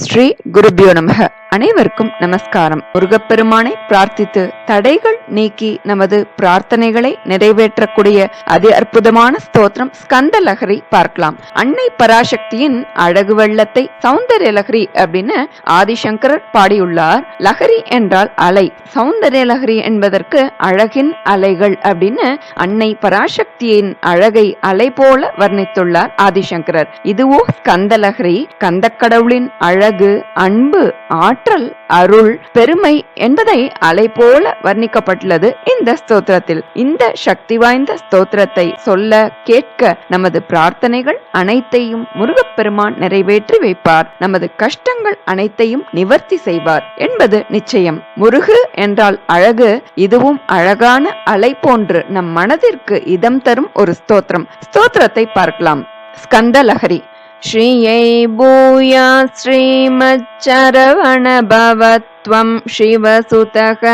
ஸ்ரீ குருபியோ நமக. அனைவருக்கும் நமஸ்காரம். முருகப்பெருமானை பிரார்த்தித்து தடைகள் நீக்கி நமது பிரார்த்தனைகளை நிறைவேற்றக்கூடிய அதி அற்புதமான ஸ்தோத்திரம் ஸ்கந்த லஹரி பார்க்கலாம். அன்னை பராசக்தியின் அழகு வெள்ளத்தை சௌந்தர்ய லஹரி அப்படின்னு ஆதிசங்கரர் பாடியுள்ளார். லஹரி என்றால் அலை, சௌந்தர்ய லஹரி என்பதற்கு அழகின் அலைகள் அப்படின்னு அன்னை பராசக்தியின் அழகை அலை போல வர்ணித்துள்ளார் ஆதிசங்கரர். இதுவோ ஸ்கந்த லஹரி, கந்த கடவுளின் அழகு, அன்பு, ஆற்றல், அருள், பெருமை என்பதை அலை போல வர்ணிக்கப்பட்டுள்ளது இந்த ஸ்தோத்திரத்தில். இந்த சக்தி வாய்ந்த ஸ்தோத்திரத்தை சொல்ல கேட்க நமது பிரார்த்தனைகள் அனைத்தையும் முருகப்பெருமான் நிறைவேற்றி வைப்பார். நமது கஷ்டங்கள் அனைத்தையும் நிவர்த்தி செய்வார் என்பது நிச்சயம். முருகு என்றால் அழகு, இதுவும் அழகான அலை போன்று நம் மனதிற்கு இதம் தரும் ஒரு ஸ்தோத்திரம். ஸ்தோத்திரத்தை பார்க்கலாம். ஸ்கந்த லஹரி. ஸ்ரீயை பூயா ஸ்ரீமச்சரவண பவத்வம் சிவசுதக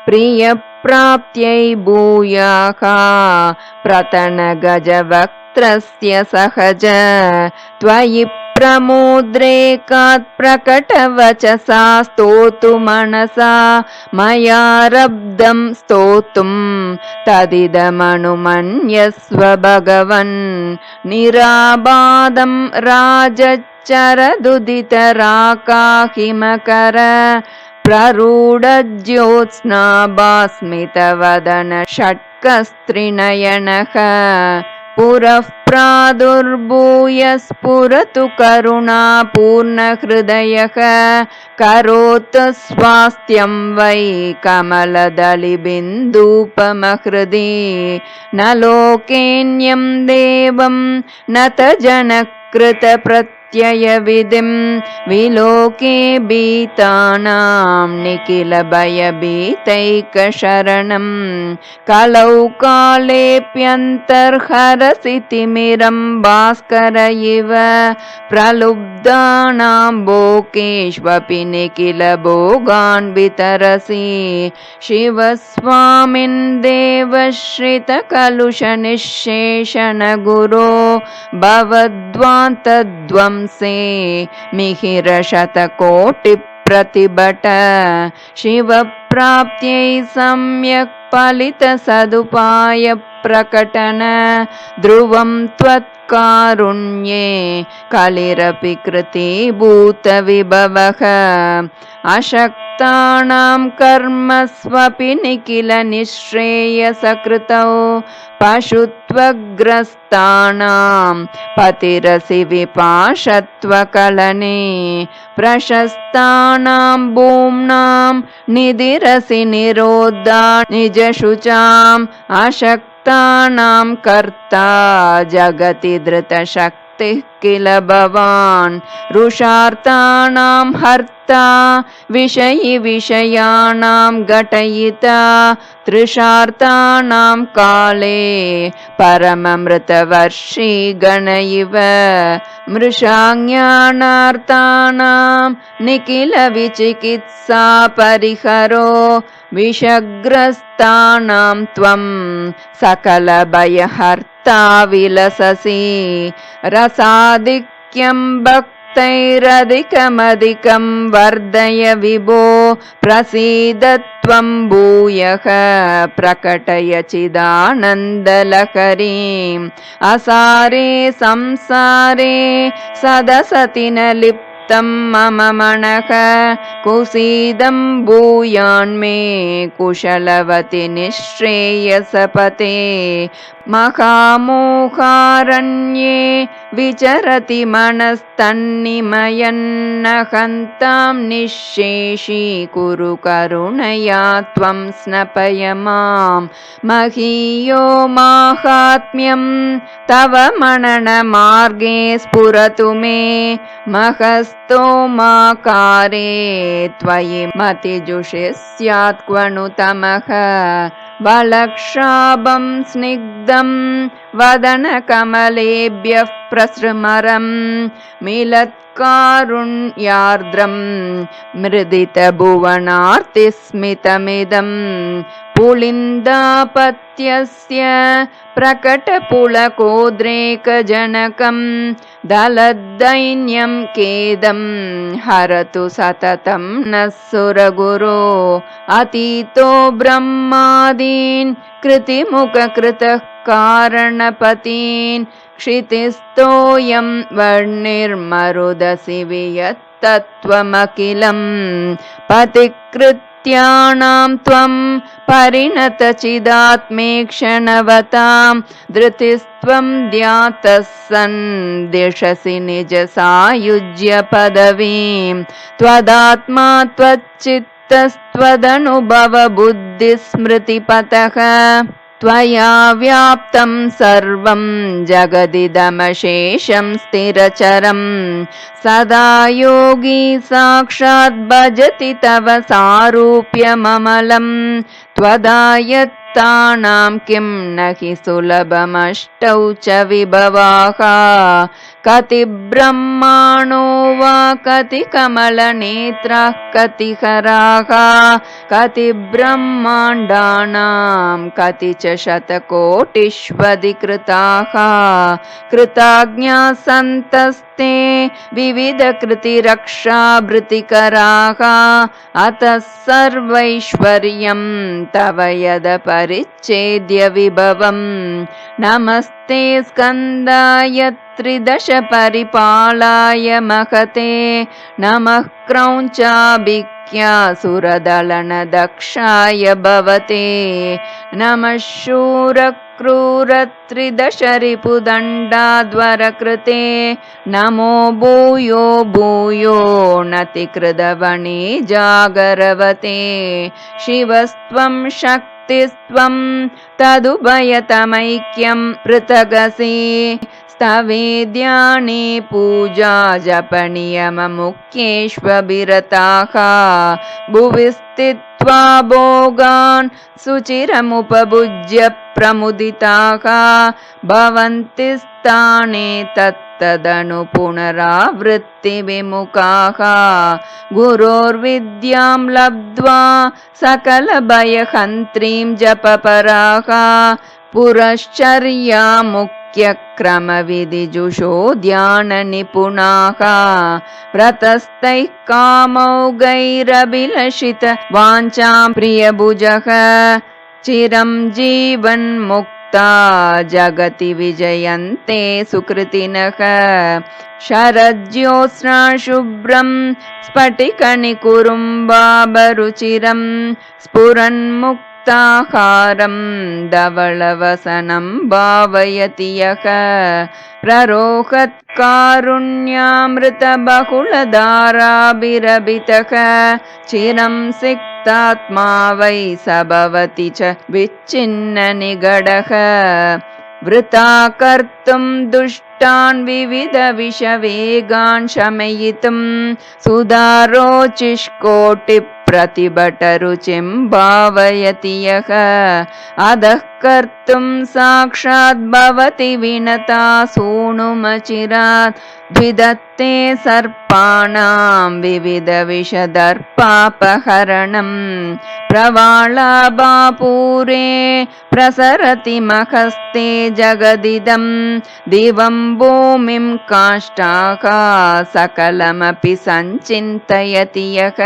பிரிய பிராப்தியை பூயாகா பிரதன கஜவக்த்ரஸ்ய சகஜ த்வயி பிரமுத்ரேகாத் பிரகடவசசா ஸ்தோத்து மனசா மயா ரப்தம் ஸ்தோத்தும் ததிதமனுமன்யஸ்வ பகவன் நிராபாதம் ராஜச்சரதுதித ராகாஹிமகர பிரரூடஜ்யோத்ஸ்னா பாஸ்மிதவதன ஷட்கஸ்த்ரிநயனக புரః प्रादुर्भूय स्फुरतु करुणा पूर्णहृदयः करोतु स्वास्थ्यं वै कमलदलिबिन्दूपमहृदि न लोकेऽन्यं देवं न त जनकृतप्रत्ययविधिं विलोके भीतानां निखिल भयभीतैकशरणं कलौ कालेऽप्यन्तर्हरसि तिमिरं भास्कर इव प्रलुब्धानां भोगेष्वपि निखिल भोगान् वितरसि शिवस्वामिन् देवश्रितकलुषनिःशेषण गुरो भवद्वान्तद्वंसे मिहिरशतकोटि प्रतिभट शिवप्राप्त्यै सम्यक् फलित सदुपाय प्रकटन ध्रुवं त्वत्कारुण्ये कलिरपि कृतीभूत विभवः अशक्तानां कर्मस्वपि निखिल निःश्रेयसकृतौ पशुत्वग्रस्तानां पतिरसि विपाशत्वकलने प्रशस्तानां भूम्नां निधिरसि निरोधा निजशुचाम् अशक्तानां कर्ता जगति धृतशक्तिः किल भवान् रुषार्तानां हर्ता विषयि विषयाणां घटयिता तृषार्तानां काले परममृतवर्षि गण इव मृषाज्ञानार्तानां निखिल विचिकित्सा परिहरो विषग्रस्तानां त्वं सकल भयहर्ता विलससि रसाधिक्यं भक्तैरधिकमधिकं वर्धय विभो प्रसीद त्वं भूयः प्रकटय चिदानन्दलहरीम् असारे संसारे सदसति न लिप्तं मम मनः कुसीदं भूयान्मे कुशलवति निःश्रेयसपते महामोहारण्ये विचरति मनस्तन्निमयन्नहन्तां निःशेषी कुरु करुणया त्वं स्नपय मां महीयो माहात्म्यं तव मननमार्गे स्फुरतु मे महस्तोमाकारे त्वयि मतिजुषे स्यात् क्वनुतमः वलक्षाभं स्निग्धं वदनकमलेभ्यः प्रसृमरं मिलत्कारुण्यार्द्रं मृदितभुवनार्तिस्मितमिदं पुलिन्दापत्यस्य प्रकटपुलकोद्रेकजनकं दलद्दैन्यं केदं हरतु सततं नः सुरगुरो अतीतो ब्रह्मादीन् कृतिमुखकृतः कारणपतीन् क्षितिस्थोऽयं वर्णिर्मरुदसि वियत्तत्त्वमखिलं पतिकृत्याणां त्वं परिणतचिदात्मेक्षणवतां धृतिस्त्वं ध्यातः सन् दिशसि निजसायुज्य पदवीं त्वदात्मा त्वच्चित्तस्त्वदनुभव बुद्धिस्मृतिपतः त्वया व्याप्तं सर्वं जगदिदमशेषं स्थिरचरं सदा योगी साक्षात् भजति तव सारूप्यममलं त्वदायत्तानां किं न हि सुलभमष्टौ च विभवाः कति ब्रह्माणो वा कति कमलनेत्राः कति हराः कति ब्रह्माण्डानां कति च शतकोटिष्वधिकृताः कृताज्ञा सन्तस्ते विविधकृतिरक्षाभृतिकराः अतः सर्वैश्वर्यं तव यदपरिच्छेद्य विभवम् नमस्ते स्कन्दाय त्रिदश परिपालाय महते नमः क्रौञ्चाभिख्यासुरदलनदक्षाय भवते नमः शूरक्रूरत्रिदश रिपुदण्डाध्वरकृते नमो भूयो भूयो नतिकृदवणे जागरवते शिवस्त्वं शक्तिस्त्वं तदुभयतमैक्यं पृथगसि स्तवेद्यानि पूजा जपनियममुख्येष्वभिरताः भुवि स्थित्वा भोगान् सुचिरमुपभुज्य प्रमुदिताः भवन्ति स्थाने तत्तदनु पुनरावृत्तिविमुखाः गुरोर्विद्यां लब्ध्वा सकलभयहन्त्रीं जपपराः पुरश्चर्यामुख्यक्रमविधिजुषो ध्याननिपुणाः व्रतस्थैः कामौघैरभिलषित वाञ्छां प्रियभुजः चिरं जीवन्मुक्ता जगति विजयन्ते सुकृतिनः शरज्योत्स्नाशुभ्रं स्फटिकनिकुरुम्बाबरुचिरं स्फुरन्मुक्ताहारं धवलवसनं भावयति यः प्ररोहत्कारुण्यामृतबहुलधाराभिरभितः चिरं सिक्तात्मा वै स भवति च विच्छिन्ननिगडः वृथा कर्तुं दुष्टान् विविधविषवेगान् शमयितुं सुधारोचिष्कोटिप्रतिभटरुचिं भावयति यः अधः कर्तुं साक्षात् भवति विनता सूनुमचिरात् द्विदत्ते सर्पाणां विविधविषदर्पापहरणं प्रवालाबापूरे प्रसरति महस्ते जगदिदं दिवं भूमिं काष्ठाः सकलमपि सञ्चिन्तयति यः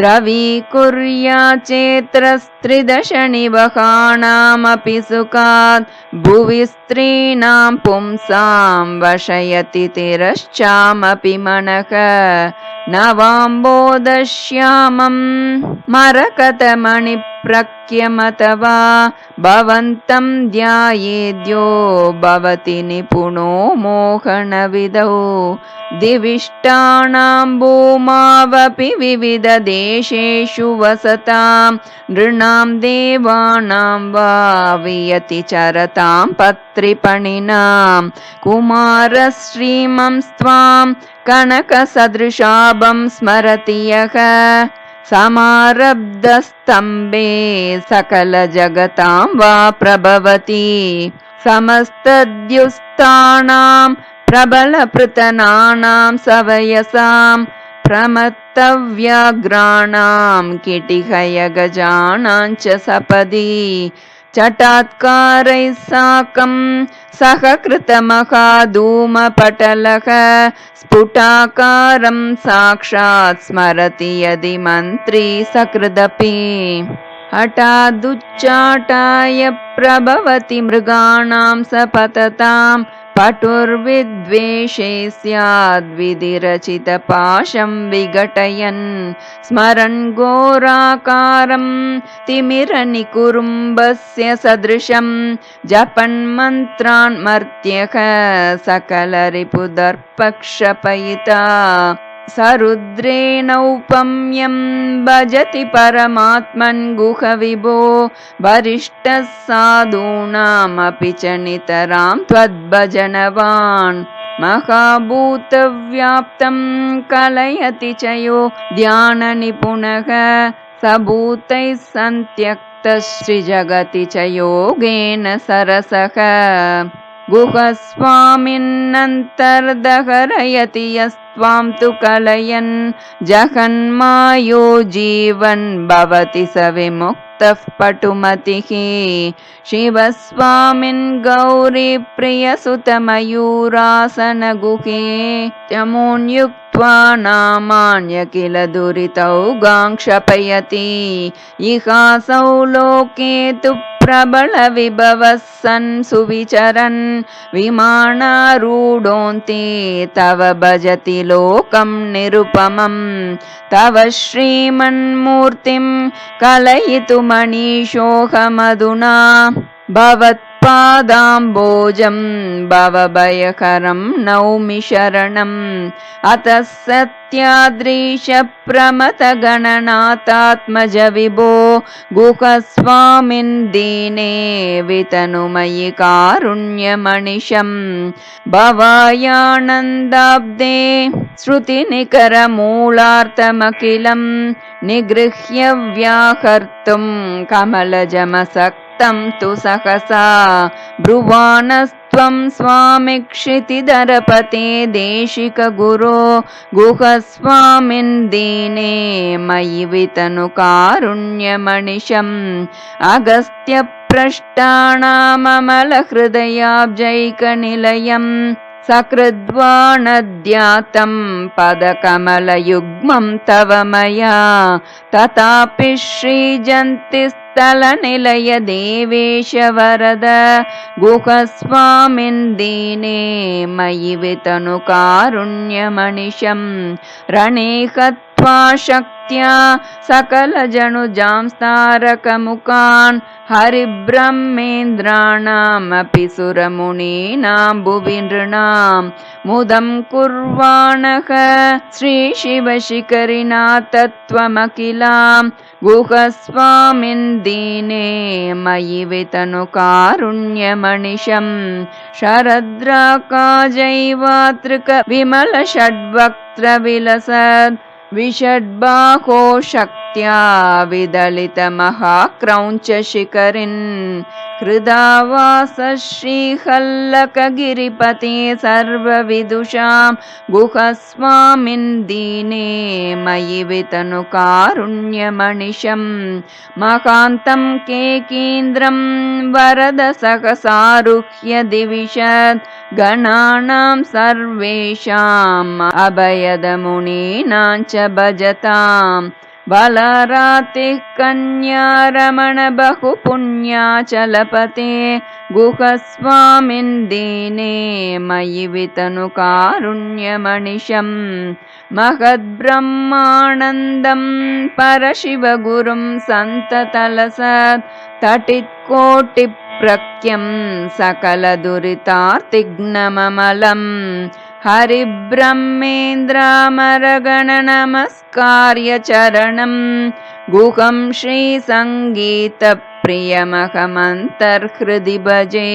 द्रवीकुर्याचेत्रस्त्रिदशनिवहाणामपि सुखात् भुवि स्त्रीणां पुंसां वशयति तिरश्चामपि मनः नवाम्बोधश्यामं मरकतमणिप्रख्यमथवा भवन्तं ध्यायेद्यो भवति निपुणो मोहनविदौ दिविष्टानां भूमावपि विविधदेशेषु वसतां नृणां देवानां वा वियति चरतां पत्रिपणिनां कुमारश्रीमं स्वां कनकसदृशाभं स्मरति यः समारब्धस्तम्भे सकलजगतां वा प्रभवति समस्तद्युस्तानां प्रबलपृतनानां सवयसां प्रमत्तव्याघ्राणां किटिहयगजानां च सपदि चटात्कारैः साकं सहकृतमहाधूमपटलः स्फुटाकारं साक्षात् स्मरति यदि मन्त्री सकृदपि हठादुच्चाटाय प्रभवति मृगाणां सपततां पटुर्विद्वेषे स्याद्विधिरचितपाशं विघटयन् स्मरन् घोराकारं तिमिरनिकुरुम्बस्य सदृशं जपन्मन्त्रान् मर्त्यः सकलरिपुदर्पक्षपयिता सरुद्रेणौपम्यं भजति परमात्मन् गुहविभो वरिष्ठः साधूनामपि च नितरां त्वद्भजनवान् महाभूतव्याप्तं कलयति च यो ध्याननिपुणः सबूतैः सन्त्यक्तश्रीजगति च योगेन सरसः गुहस्वामिन्नन्तर्दहरयति यस्त्वां तु कलयन् जगन्मायो जीवन् भवति स विमुक्तः पटुमतिः शिवस्वामिन् गौरीप्रियसुतमयूरासनगुहे तमोन्युक्त्वा नामान्य किल दुरितौगाङ्क्षपयति इहासौ लोके तु प्रबलविभवः सन् सुविचरन् विमानारूढोऽन्ते तव भजति लोकं निरुपमं तव श्रीमन्मूर्तिं कलयितुमनीशोऽहमधुना भवत्पादाम्बोजं भवभयकरं नौमि शरणम् अतः सत्याद्रीश प्रमथगणनाथात्मज विभो गुहस्वामिन् दीने वितनुमयि कारुण्यमनिशम् भवायानन्दाब्दे श्रुतिनिकरमूलार्थमखिलं निगृह्य व्याहर्तुं कमलजमसक्तं तु सहसा ब्रुवाणस्त्वं स्वामि क्षितिधरपते देशिकगुरो गुहस्वामिन् दीने मयि वितनु कारुण्यमनिशम् अगस्त्यप्रष्टानाममलहृदयाब्जैकनिलयं सकृद्वानद्यातं पदकमलयुग्मं तव मया तथापि श्रीजन्तिस्थलनिलय देवेश वरद गुहस्वामिन् दीने मयि वितनु कारुण्यमनिशम् रणे हत्वा शक्त्या सकलजनुजांस्तारकमुखान् हरिब्रह्मेन्द्राणामपि सुरमुनीनां भुवि नृणां मुदं कुर्वाणः श्रीशिवशिखरिनाथत्वमखिलां गुहस्वामिन् दीने मयि वितनु कारुण्यमनिशम् शरद्राकाजैवातृक विमलषड्वक्त्रविलसद् विषड्बाहो शक्त्या विदलितमहाक्रौञ्चशिखरिन् हृदावास श्रीहल्लकगिरिपते सर्वविदुषां गुहस्वामिन् दीने मयि वितनु कारुण्यमनिशम् महान्तं केकेन्द्रं वरद सहसारुह्य दिविशत् गणानां सर्वेषाम् अभयदमुनीनां च भजताम् बलरातिः कन्यारमण बहुपुण्याचलपते गुहस्वामिन् दीने मयि वितनु कारुण्यमनिशम् महद्ब्रह्मानन्दं परशिवगुरुं सन्ततलसत् तटित्कोटिप्रख्यं सकलदुरितार्तिघ्नममलम् हरिब्रह्मेन्द्रामरगणनमस्कार्य चरणं गुहं श्रीसङ्गीतप्रियमहमन्तर्हृदि भजे।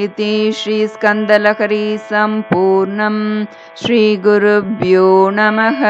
इति श्रीस्कन्दलहरी सम्पूर्णं। श्रीगुरुभ्यो नमः।